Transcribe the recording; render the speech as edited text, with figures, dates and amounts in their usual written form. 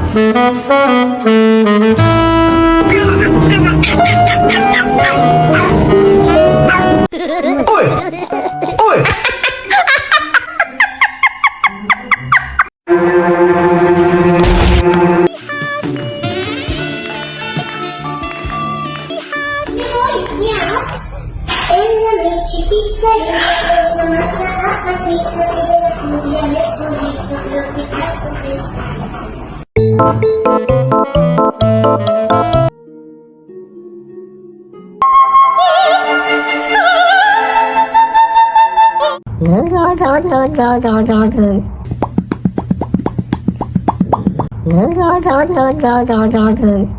Uy! Uy! Miau. En la leche pizzería, cosa más barata, pizza, pide las mundiales, burrito, tropical, sofisticado. No.